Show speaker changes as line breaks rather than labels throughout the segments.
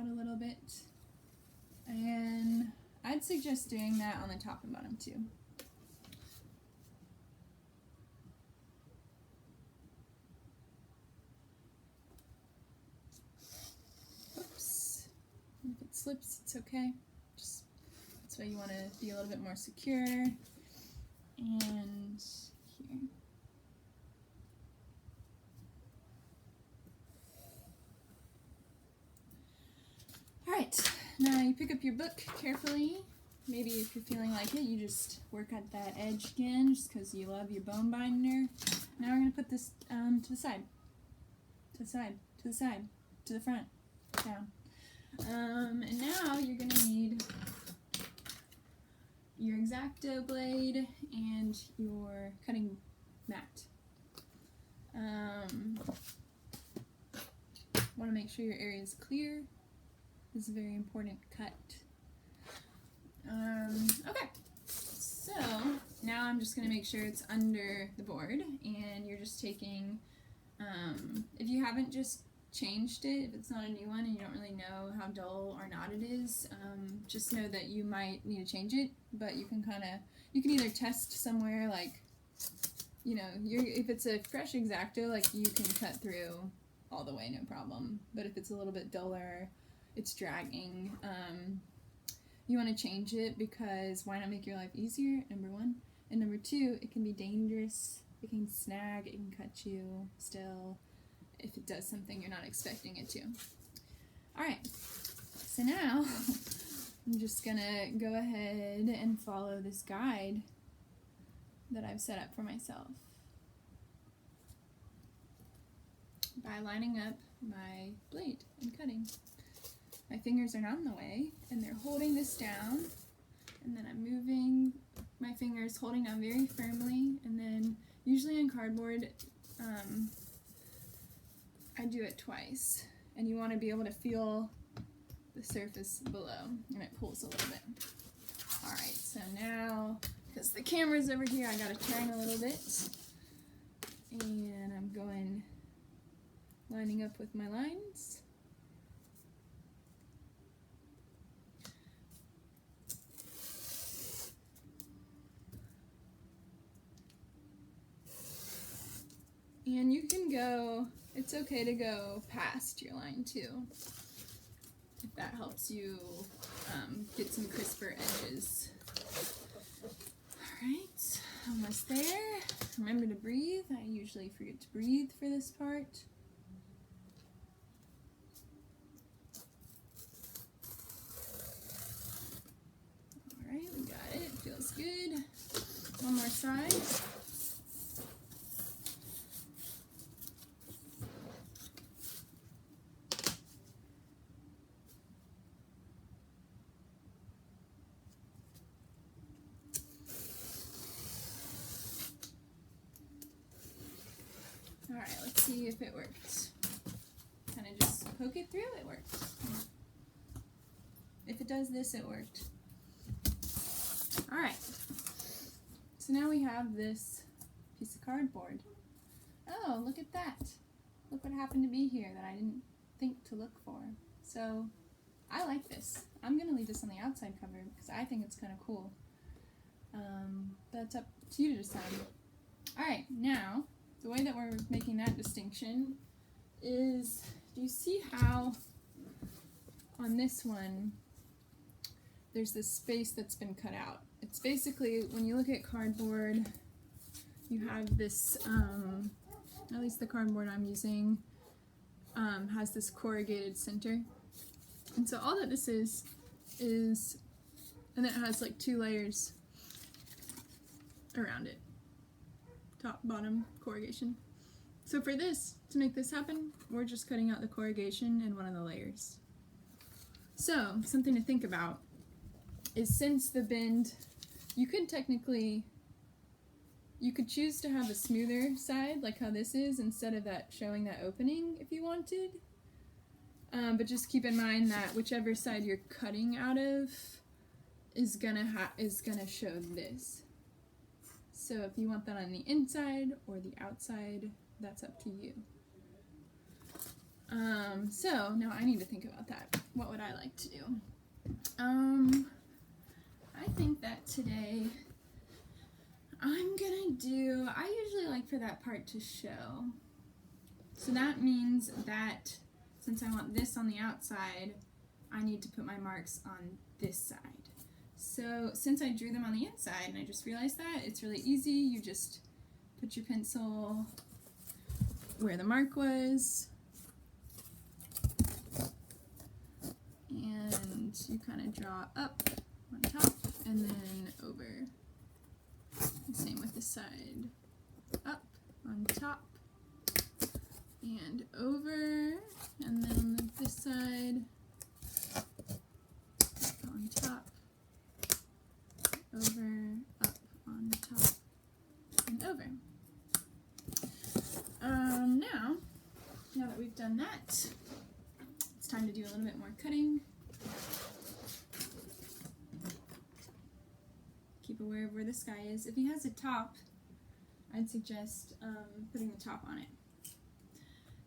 out a little bit. And I'd suggest doing that on the top and bottom too. Oops. If it slips, it's okay. Just that's why you want to be a little bit more secure. And here. Alright, now you pick up your book carefully. Maybe if you're feeling like it, you just work at that edge again, just because you love your bone binder. Now we're going to put this to the side. To the side, to the side, to the front, down. And now you're going to need your X-Acto blade and your cutting mat. Want to make sure your area is clear. This is a very important cut. Okay, so now I'm just going to make sure it's under the board, and you're just taking, if you haven't just changed it, if it's not a new one and you don't really know how dull or not it is, just know that you might need to change it, but you can you can either test somewhere, like, you know, if it's a fresh X-Acto, like, you can cut through all the way, no problem, but if it's a little bit duller, it's dragging, you want to change it, because why not make your life easier, number one, and number two, it can be dangerous, it can snag, it can cut you still, if it does something you're not expecting it to. Alright, so now, I'm just gonna go ahead and follow this guide that I've set up for myself by lining up my blade and cutting. My fingers are not in the way, and they're holding this down, and then I'm moving my fingers, holding down very firmly, and then usually in cardboard, I do it twice, and you want to be able to feel the surface below, and it pulls a little bit. Alright, so now, because the camera's over here, I gotta turn a little bit, and I'm lining up with my lines. And you can go, it's okay to go past your line too, if that helps you get some crisper edges. Alright, almost there. Remember to breathe. I usually forget to breathe for this part. Alright, we got it. Feels good. One more side. Alright, let's see if it worked. Kind of just poke it through, it worked. If it does this, it worked. Alright, so now we have this piece of cardboard. Oh, look at that. Look what happened to be here that I didn't think to look for. So, I like this. I'm going to leave this on the outside cover because I think it's kind of cool. That's up to you to decide. Alright, now, the way that we're making that distinction is, do you see how on this one there's this space that's been cut out? It's basically, when you look at cardboard, you have this, at least the cardboard I'm using, has this corrugated center. And so all that this is, and it has like 2 layers around it. Top, bottom, corrugation. So for this, to make this happen, we're just cutting out the corrugation in one of the layers. So, something to think about is, since the bend, you could choose to have a smoother side, like how this is, instead of that showing that opening if you wanted. But just keep in mind that whichever side you're cutting out of is gonna show this. So if you want that on the inside or the outside, that's up to you. So now I need to think about that. What would I like to do? I think that today I'm gonna do, I usually like for that part to show. So that means that since I want this on the outside, I need to put my marks on this side. So since I drew them on the inside and I just realized that, it's really easy. You just put your pencil where the mark was, and you kind of draw up on top and then over. And same with this side. Up on top and over, and then on this side, up on top, over, up on top, and over. Now that we've done that, it's time to do a little bit more cutting. Keep aware of where this guy is. If he has a top, I'd suggest putting the top on it.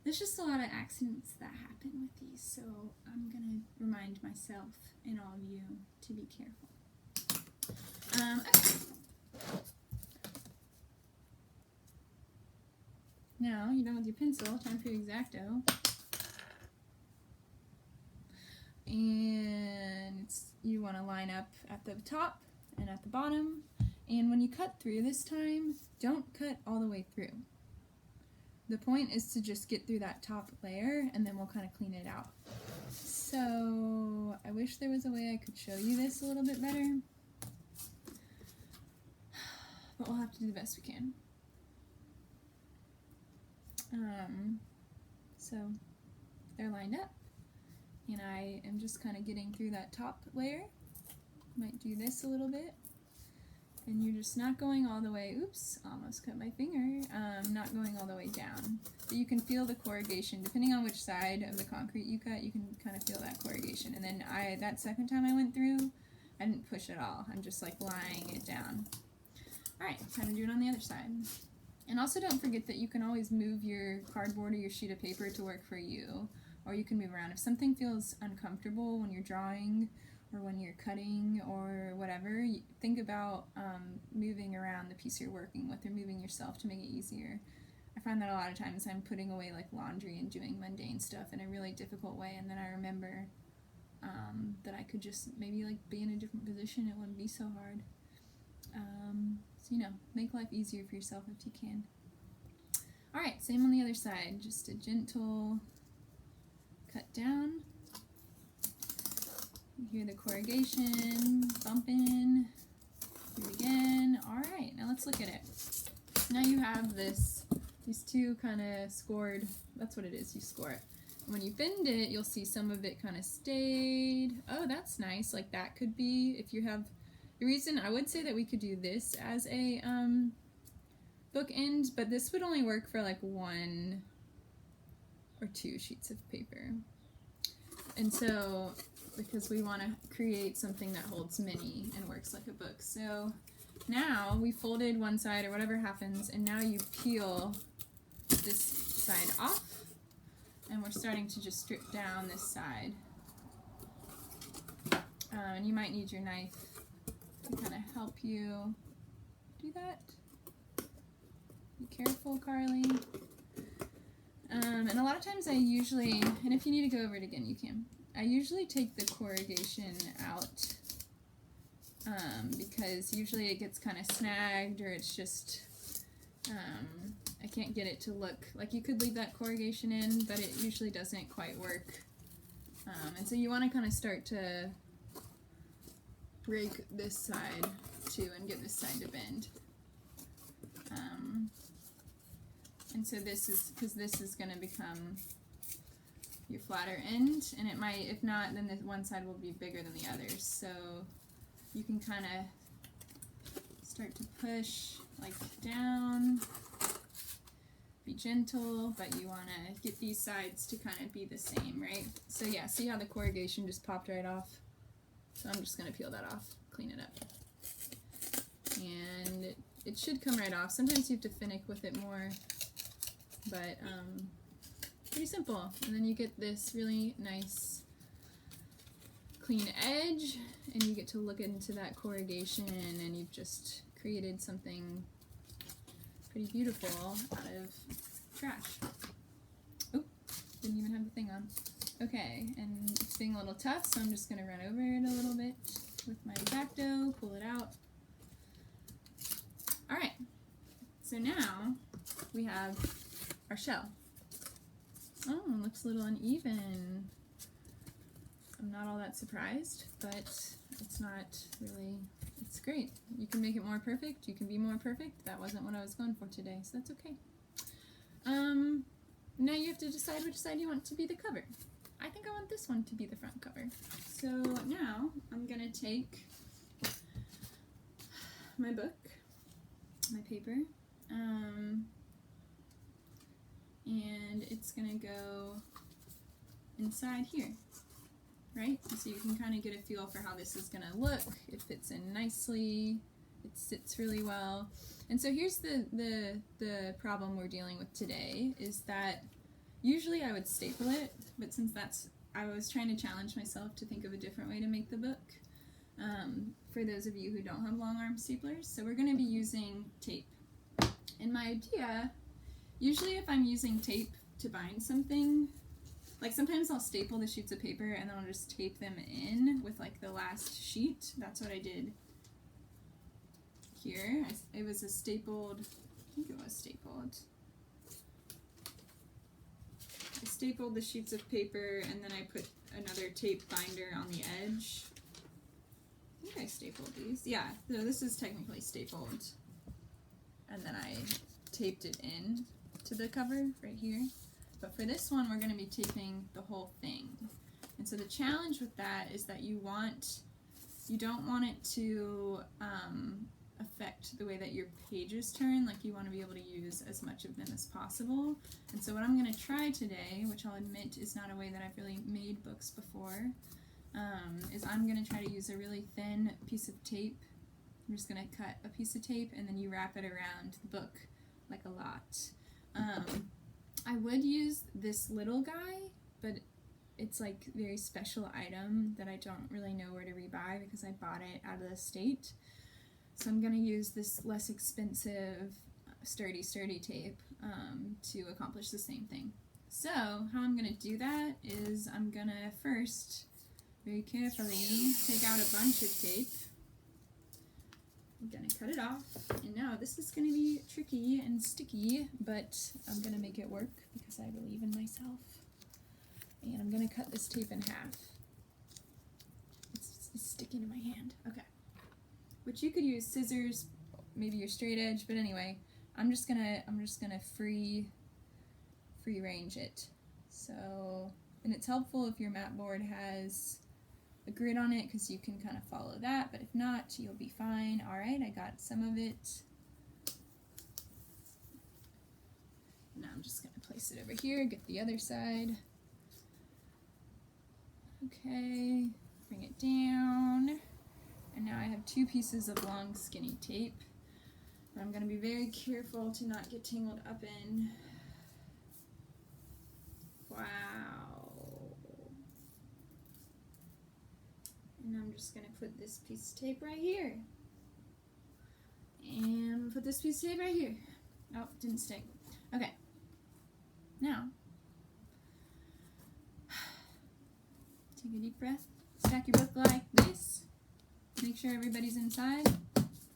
There's just a lot of accidents that happen with these, so I'm going to remind myself and all of you to be careful. Okay. Now, you're done with your pencil, time for your X-Acto. And you want to line up at the top and at the bottom. And when you cut through this time, don't cut all the way through. The point is to just get through that top layer, and then we'll kind of clean it out. So I wish there was a way I could show you this a little bit better, but we'll have to do the best we can. So they're lined up, and I am just kind of getting through that top layer. Might do this a little bit. And you're just not going all the way, oops, almost cut my finger, not going all the way down. But you can feel the corrugation. Depending on which side of the concrete you cut, you can kind of feel that corrugation. And then that second time I went through, I didn't push at all. I'm just like lying it down. Alright, time to do it on the other side. And also don't forget that you can always move your cardboard or your sheet of paper to work for you. Or you can move around. If something feels uncomfortable when you're drawing, or when you're cutting or whatever, think about moving around the piece you're working with, or moving yourself to make it easier. I find that a lot of times I'm putting away like laundry and doing mundane stuff in a really difficult way, and then I remember that I could just maybe like be in a different position. It wouldn't be so hard. So you know, make life easier for yourself if you can. Alright, same on the other side, just a gentle cut down. You hear the corrugation, bumping, do it again. Alright, now let's look at it. Now you have these two kind of scored, that's what it is, you score it. And when you bend it, you'll see some of it kind of stayed. Oh, that's nice, like that could be, if you have, the reason I would say that we could do this as a bookend, but this would only work for like 1 or 2 sheets of paper. And so, because we want to create something that holds many and works like a book. So now we folded one side or whatever happens, and now you peel this side off, and we're starting to just strip down this side. And you might need your knife to kind of help you do that. Be careful, Carly. And a lot of times I usually, and if you need to go over it again, you can. I usually take the corrugation out because usually it gets kind of snagged, or it's just, I can't get it to look, like you could leave that corrugation in, but it usually doesn't quite work. And so you want to kind of start to break this side too and get this side to bend. And so this is, because this is going to become your flatter end, and it might, if not, then this one side will be bigger than the others. So you can kind of start to push like down, be gentle, but you want to get these sides to kind of be the same, right? So yeah, see how the corrugation just popped right off? So I'm just going to peel that off, clean it up. And it should come right off. Sometimes you have to finick with it more, but pretty simple. And then you get this really nice clean edge, and you get to look into that corrugation, and you've just created something pretty beautiful out of trash. Oh, didn't even have the thing on. Okay, and it's being a little tough, so I'm just going to run over it a little bit with my X-Acto, pull it out. Alright, so now we have our shell. Oh, it looks a little uneven. I'm not all that surprised, but it's not really, it's great. You can make it more perfect, you can be more perfect. That wasn't what I was going for today, so that's okay. Now you have to decide which side you want to be the cover. I think I want this one to be the front cover. So now I'm going to take my book, my paper, and it's going to go inside here, right? So you can kind of get a feel for how this is going to look. It fits in nicely. It sits really well. And so here's the problem we're dealing with today is that usually I would staple it, but since I was trying to challenge myself to think of a different way to make the book, for those of you who don't have long arm staplers. So we're going to be using tape. And my idea, usually if I'm using tape to bind something, like sometimes I'll staple the sheets of paper and then I'll just tape them in with like the last sheet. That's what I did here. It was a stapled, I think it was stapled. I stapled the sheets of paper and then I put another tape binder on the edge. I think I stapled these. Yeah, so this is technically stapled. And then I taped it in to the cover right here. But for this one, we're going to be taping the whole thing. And so the challenge with that is that you don't want it to affect the way that your pages turn. Like you want to be able to use as much of them as possible. And so what I'm going to try today, which I'll admit is not a way that I've really made books before, is I'm going to try to use a really thin piece of tape. I'm just going to cut a piece of tape and then you wrap it around the book like a lot. I would use this little guy, but it's like a very special item that I don't really know where to rebuy because I bought it out of the state. So I'm going to use this less expensive sturdy tape to accomplish the same thing. So how I'm going to do that is I'm going to first very carefully take out a bunch of tape. I'm going to cut it off, and now this is going to be tricky and sticky, but I'm going to make it work because I believe in myself. And I'm going to cut this tape in half. It's sticking to my hand. Okay. Which you could use scissors, maybe your straight edge, but anyway, I'm just gonna free range it. So, and it's helpful if your mat board has a grid on it because you can kind of follow that, but if not, you'll be fine. All right, I got some of it. Now I'm just gonna place it over here, get the other side. Okay, bring it down. And now I have two pieces of long skinny tape that I'm going to be very careful to not get tangled up in. Wow. And I'm just going to put this piece of tape right here. And put this piece of tape right here. Oh, it didn't stick. Okay. Now, take a deep breath. Stack your book like this. Make sure everybody's inside.